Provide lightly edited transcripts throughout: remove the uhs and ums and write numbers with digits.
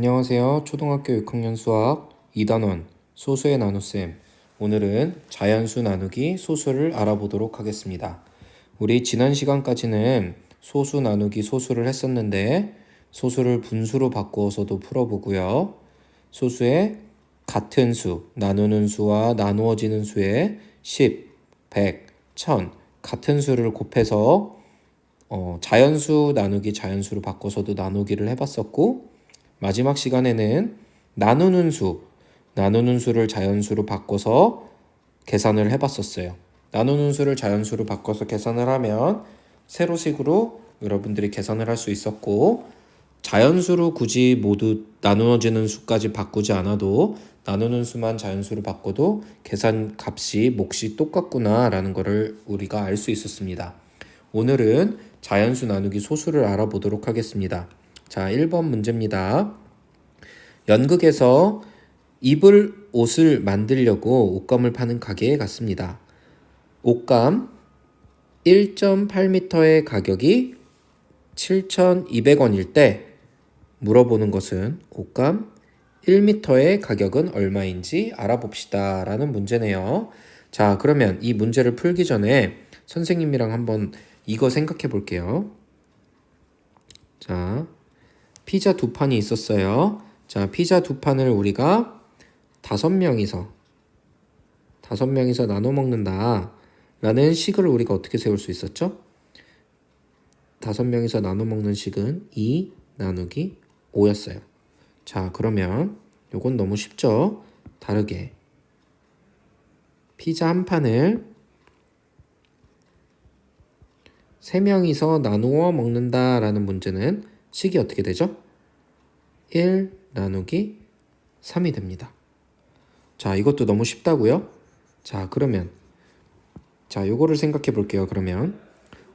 안녕하세요. 초등학교 6학년 수학 2단원 소수의 나눗셈. 오늘은 자연수 나누기 소수를 알아보도록 하겠습니다. 우리 지난 시간까지는 소수 나누기 소수를 했었는데 소수를 분수로 바꾸어서도 풀어보고요. 소수의 같은 수, 나누는 수와 나누어지는 수의 10, 100, 1000 같은 수를 곱해서 자연수 나누기 자연수로 바꿔서도 나누기를 해봤었고, 마지막 시간에는 나누는 수를 자연수로 바꿔서 계산을 해봤었어요. 나누는 수를 자연수로 바꿔서 계산을 하면 세로식으로 여러분들이 계산을 할 수 있었고, 자연수로 굳이 모두 나누어지는 수까지 바꾸지 않아도 나누는 수만 자연수로 바꿔도 계산 값이 몫이 똑같구나 라는 것을 우리가 알 수 있었습니다. 오늘은 자연수 나누기 소수를 알아보도록 하겠습니다. 자, 1번 문제입니다. 연극에서 입을 옷을 만들려고 옷감을 파는 가게에 갔습니다. 옷감 1.8m의 가격이 7,200원일 때 물어보는 것은 옷감 1m의 가격은 얼마인지 알아봅시다 라는 문제네요. 자, 그러면 이 문제를 풀기 전에 선생님이랑 한번 이거 생각해 볼게요. 자, 피자 2판이 있었어요. 자, 피자 2판을 우리가 5명이서 나눠 먹는다 라는 식을 우리가 어떻게 세울 수 있었죠? 5명이서 나눠 먹는 식은 2 나누기 5였어요. 자, 그러면 요건 너무 쉽죠? 다르게 피자 한 판을 3명이서 나누어 먹는다 라는 문제는 식이 어떻게 되죠? 1 나누기 3이 됩니다. 자, 이것도 너무 쉽다고요? 자, 그러면 요거를 생각해 볼게요. 그러면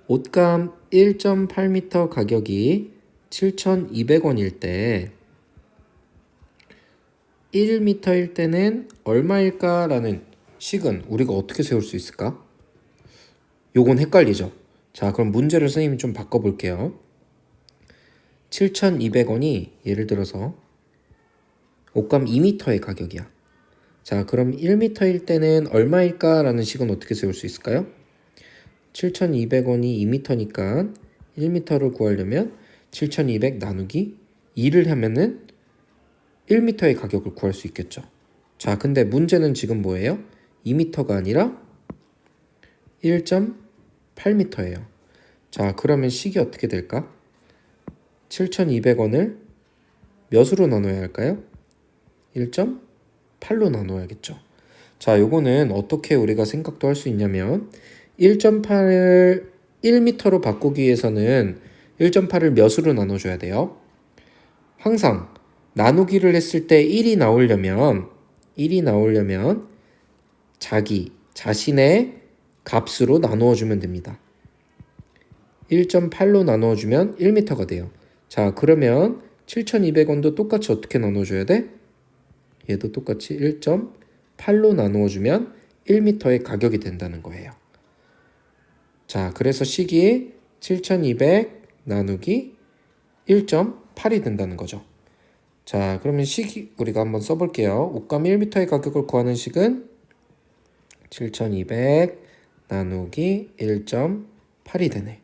옷감 1.8m 가격이 7,200원일 때 1m일 때는 얼마일까? 라는 식은 우리가 어떻게 세울 수 있을까? 요건 헷갈리죠? 자, 그럼 문제를 선생님이 좀 바꿔볼게요. 7,200원이 예를 들어서 옷감 2m의 가격이야. 자, 그럼 1m일 때는 얼마일까? 라는 식은 어떻게 세울 수 있을까요? 7,200원이 2m니까 1m를 구하려면 7,200 나누기 2를 하면은 1m의 가격을 구할 수 있겠죠. 자, 근데 문제는 지금 뭐예요? 2m가 아니라 1.8m예요. 자, 그러면 식이 어떻게 될까? 7,200원을 몇으로 나눠야 할까요? 1.8로 나눠야겠죠. 자, 요거는 어떻게 우리가 생각도 할 수 있냐면 1.8을 1m로 바꾸기 위해서는 1.8을 몇으로 나눠줘야 돼요? 항상 나누기를 했을 때 1이 나오려면 자신의 값으로 나누어주면 됩니다. 1.8로 나누어주면 1m가 돼요. 자, 그러면 7,200원도 똑같이 어떻게 나눠줘야 돼? 얘도 똑같이 1.8로 나누어주면 1m의 가격이 된다는 거예요. 자, 그래서 식이 7,200 나누기 1.8이 된다는 거죠. 자, 그러면 식이 우리가 한번 써볼게요. 옷감 1m의 가격을 구하는 식은 7,200 나누기 1.8이 되네.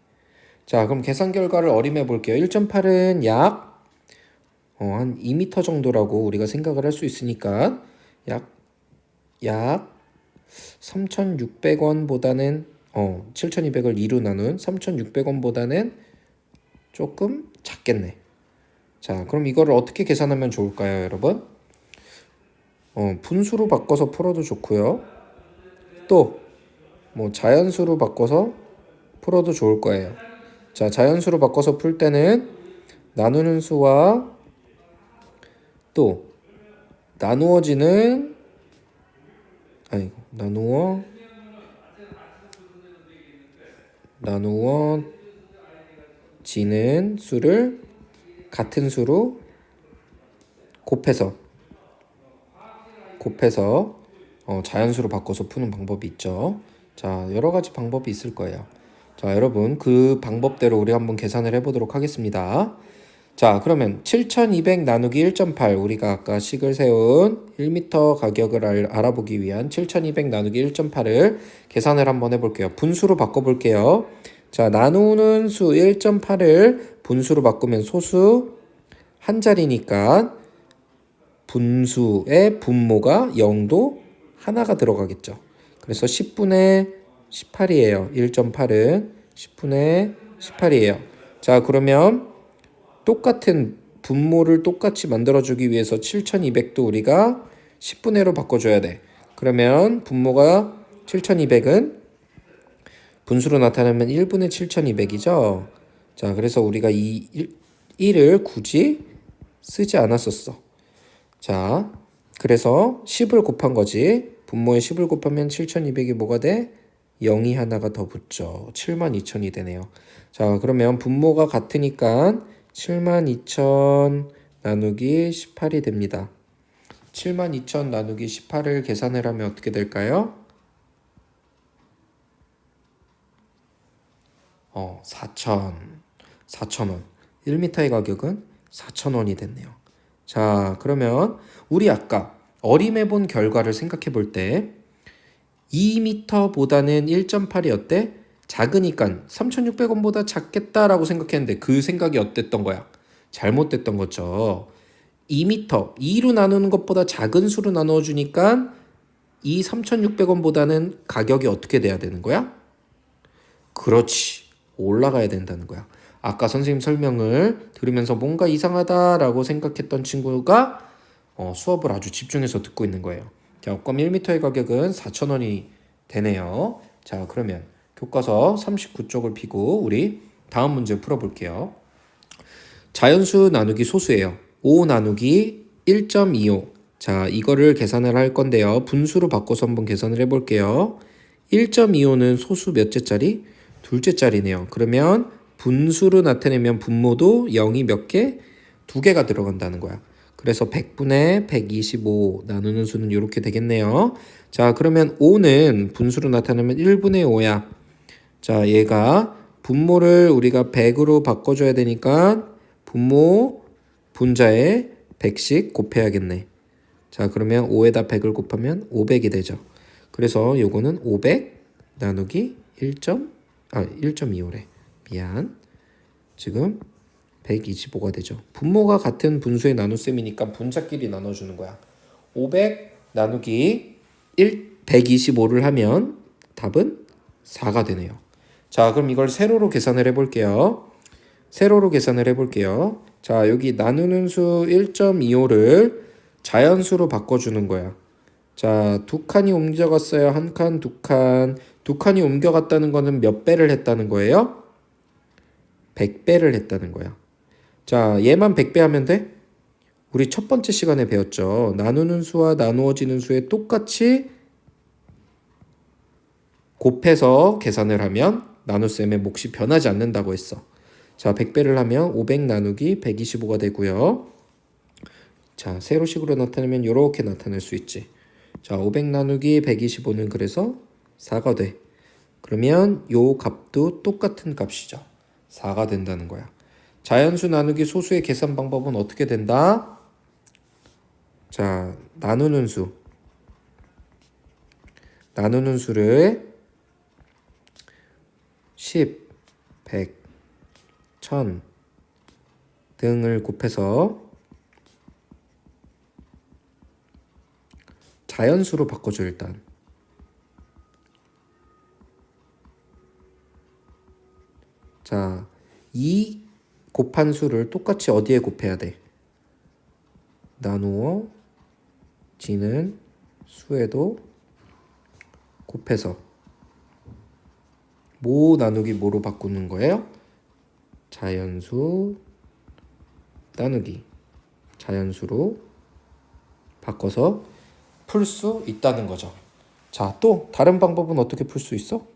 자, 그럼 계산 결과를 어림해 볼게요. 1.8은 약 한 2m 정도라고 우리가 생각을 할 수 있으니까 약 3,600원보다는 7,200을 2로 나눈 3,600원보다는 조금 작겠네. 자, 그럼 이거를 어떻게 계산하면 좋을까요, 여러분? 분수로 바꿔서 풀어도 좋고요. 또 자연수로 바꿔서 풀어도 좋을 거예요. 자, 자연수로 바꿔서 풀 때는 나누는 수와 또 나누어지는 수를 같은 수로 곱해서 자연수로 바꿔서 푸는 방법이 있죠. 자, 여러 가지 방법이 있을 거예요. 자, 여러분 그 방법대로 우리 한번 계산을 해보도록 하겠습니다. 자, 그러면 7200 나누기 1.8 우리가 아까 식을 세운 1m 가격을 알아보기 위한 7200 나누기 1.8을 계산을 한번 해볼게요. 분수로 바꿔볼게요. 자, 나누는 수 1.8을 분수로 바꾸면 소수 한 자리니까 분수의 분모가 0도 하나가 들어가겠죠. 그래서 10분의 18이에요. 1.8은 10분의 18이에요. 자, 그러면 똑같은 분모를 똑같이 만들어주기 위해서 7200도 우리가 10분의 1로 바꿔줘야 돼. 그러면 분모가 7200은 분수로 나타내면 1분의 7200이죠. 자, 그래서 우리가 이 1을 굳이 쓰지 않았었어. 자, 그래서 10을 곱한 거지. 분모에 10을 곱하면 7200이 뭐가 돼? 0이 하나가 더 붙죠. 72000이 되네요. 자, 그러면 분모가 같으니까 72000 나누기 18이 됩니다. 72000 나누기 18을 계산을 하면 어떻게 될까요? 4,000원. 1m의 가격은 4,000원이 됐네요. 자, 그러면 우리 아까 어림해 본 결과를 생각해 볼 때 2m보다는 1.8이 어때? 작으니까 3,600원보다 작겠다라고 생각했는데 그 생각이 어땠던 거야? 잘못됐던 거죠. 2m, 2로 나누는 것보다 작은 수로 나눠주니까 이 3,600원보다는 가격이 어떻게 돼야 되는 거야? 그렇지. 올라가야 된다는 거야. 아까 선생님 설명을 들으면서 뭔가 이상하다라고 생각했던 친구가 수업을 아주 집중해서 듣고 있는 거예요. 자, 옷감 1m의 가격은 4,000원이 되네요. 자, 그러면 교과서 39쪽을 피고 우리 다음 문제 풀어볼게요. 자연수 나누기 소수예요. 5 나누기 1.25. 자, 이거를 계산을 할 건데요. 분수로 바꿔서 한번 계산을 해볼게요. 1.25는 소수 몇째짜리? 둘째짜리네요. 그러면 분수로 나타내면 분모도 0이 몇 개? 2개가 들어간다는 거야. 그래서 100분의 125 나누는 수는 이렇게 되겠네요. 자, 그러면 5는 분수로 나타내면 1분의 5야. 자, 얘가 분모를 우리가 100으로 바꿔줘야 되니까 분모 분자에 100씩 곱해야겠네. 자, 그러면 5에다 100을 곱하면 500이 되죠. 그래서 요거는 500 나누기 1.25래. 미안. 지금 125가 되죠. 분모가 같은 분수의 나눗셈이니까 분자끼리 나눠주는 거야. 500 나누기 125를 하면 답은 4가 되네요. 자, 그럼 이걸 세로로 계산을 해볼게요. 자, 여기 나누는 수 1.25를 자연수로 바꿔주는 거야. 자, 두 칸이 옮겨갔어요. 한 칸, 두 칸. 두 칸이 옮겨갔다는 거는 몇 배를 했다는 거예요? 100배를 했다는 거야. 자, 얘만 100배 하면 돼? 우리 첫 번째 시간에 배웠죠. 나누는 수와 나누어지는 수에 똑같이 곱해서 계산을 하면 나눗셈의 몫이 변하지 않는다고 했어. 자, 100배를 하면 500 나누기 125가 되고요. 자, 세로식으로 나타내면 이렇게 나타낼 수 있지. 자, 500 나누기 125는 그래서 4가 돼. 그러면 요 값도 똑같은 값이죠. 4가 된다는 거야. 자연수 나누기 소수의 계산 방법은 어떻게 된다? 자, 나누는 수를 10, 100, 1000 등을 곱해서 자연수로 바꿔줘 일단. 자, 이 곱한 수를 똑같이 어디에 곱해야 돼? 나누어 지는 수에도 곱해서 뭐 나누기 뭐로 바꾸는 거예요? 자연수 나누기 자연수로 바꿔서 풀 수 있다는 거죠. 자, 또 다른 방법은 어떻게 풀 수 있어?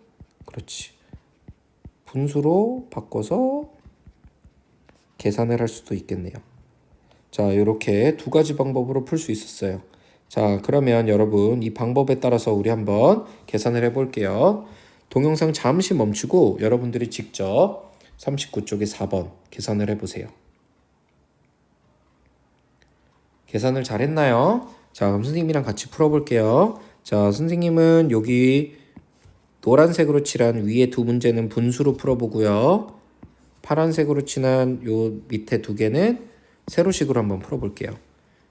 그렇지. 분수로 바꿔서 계산을 할 수도 있겠네요. 자, 이렇게 두 가지 방법으로 풀 수 있었어요. 자, 그러면 여러분 이 방법에 따라서 우리 한번 계산을 해볼게요. 동영상 잠시 멈추고 여러분들이 직접 39쪽에 4번 계산을 해보세요. 계산을 잘 했나요? 자, 그럼 선생님이랑 같이 풀어볼게요. 자, 선생님은 여기 노란색으로 칠한 위에 두 문제는 분수로 풀어보고요. 파란색으로 칠한 요 밑에 두 개는 세로식으로 한번 풀어볼게요.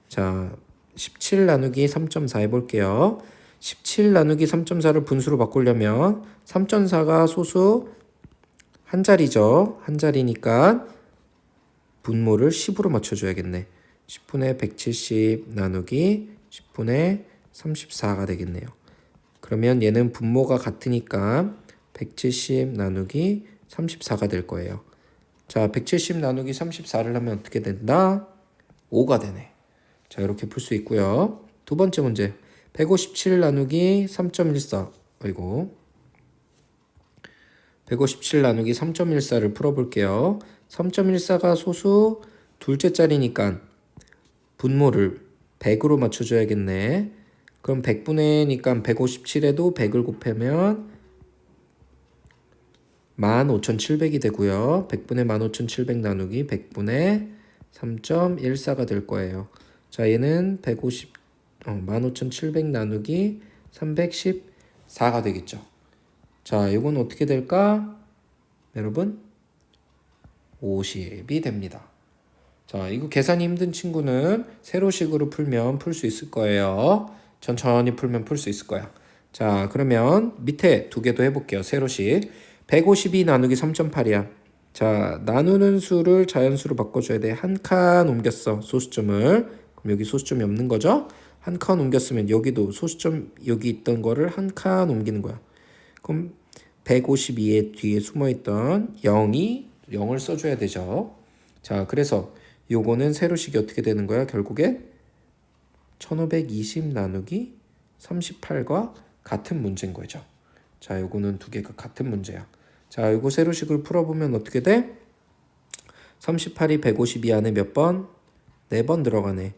자, 17 나누기 3.4 해볼게요. 17 나누기 3.4를 분수로 바꾸려면 3.4가 소수 한 자리죠. 한 자리니까 분모를 10으로 맞춰줘야겠네. 10분의 170 나누기 10분의 34가 되겠네요. 그러면 얘는 분모가 같으니까 170 나누기 34가 될 거예요. 자, 170 나누기 34를 하면 어떻게 된다? 5가 되네. 자, 이렇게 풀 수 있고요. 두 번째 문제. 157 나누기 3.14. 아이고. 157 나누기 3.14를 풀어볼게요. 3.14가 소수 둘째 자리니까 분모를 100으로 맞춰줘야겠네. 그럼 100분의니까 157에도 100을 곱하면 15,700이 되고요. 100분의 15,700 나누기 100분의 3.14가 될 거예요. 자, 얘는 15,700 나누기 314가 되겠죠. 자, 이건 어떻게 될까? 여러분 50이 됩니다. 자, 이거 계산이 힘든 친구는 세로식으로 풀면 풀 수 있을 거예요. 천천히 풀면 풀 수 있을 거야. 자, 그러면 밑에 두 개도 해볼게요. 세로식. 152 나누기 3.8이야. 자, 나누는 수를 자연수로 바꿔줘야 돼. 한 칸 옮겼어. 소수점을. 그럼 여기 소수점이 없는 거죠? 한 칸 옮겼으면 여기도 소수점 여기 있던 거를 한 칸 옮기는 거야. 그럼 152의 뒤에 숨어있던 0을 써줘야 되죠. 자, 그래서 요거는 세로식이 어떻게 되는 거야? 결국에 1520 나누기 38과 같은 문제인 거죠. 자, 요거는 두 개가 같은 문제야. 자, 요거 세로식을 풀어보면 어떻게 돼? 38이 152 안에 몇 번? 4번 들어가네.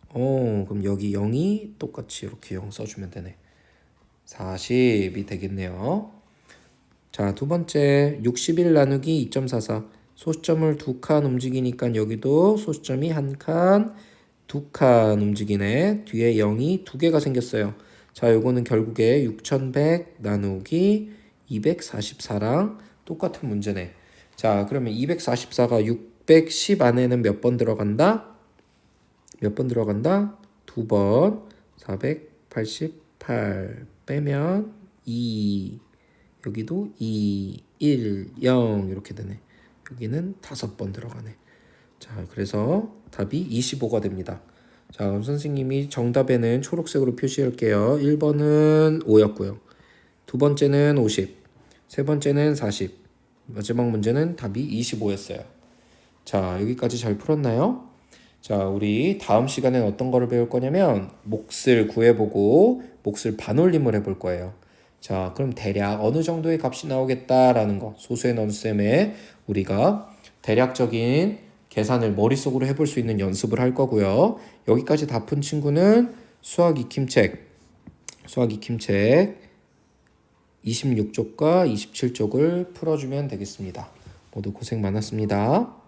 그럼 여기 0이 똑같이 이렇게 0 써주면 되네. 40이 되겠네요. 자, 두 번째 61 나누기 2.44. 소수점을 두 칸 움직이니까 여기도 소수점이 한 칸, 두 칸 움직이네. 뒤에 0이 두 개가 생겼어요. 자, 요거는 결국에 6100 나누기 244랑 똑같은 문제네. 자, 그러면 244가 610 안에는 몇 번 들어간다? 몇 번 들어간다? 두 번. 488 빼면 2. 여기도 2, 1, 0 이렇게 되네. 여기는 5번 들어가네. 자, 그래서 답이 25가 됩니다. 자, 그럼 선생님이 정답에는 초록색으로 표시할게요. 1번은 5였고요. 두 번째는 50, 세 번째는 40, 마지막 문제는 답이 25였어요. 자, 여기까지 잘 풀었나요? 자, 우리 다음 시간엔 어떤 거를 배울 거냐면 몫을 구해보고 몫을 반올림을 해볼 거예요. 자, 그럼 대략 어느 정도의 값이 나오겠다라는 거, 소수의 나눗셈에 우리가 대략적인 계산을 머릿속으로 해볼 수 있는 연습을 할 거고요. 여기까지 다 푼 친구는 수학 익힘책 26쪽과 27쪽을 풀어주면 되겠습니다. 모두 고생 많았습니다.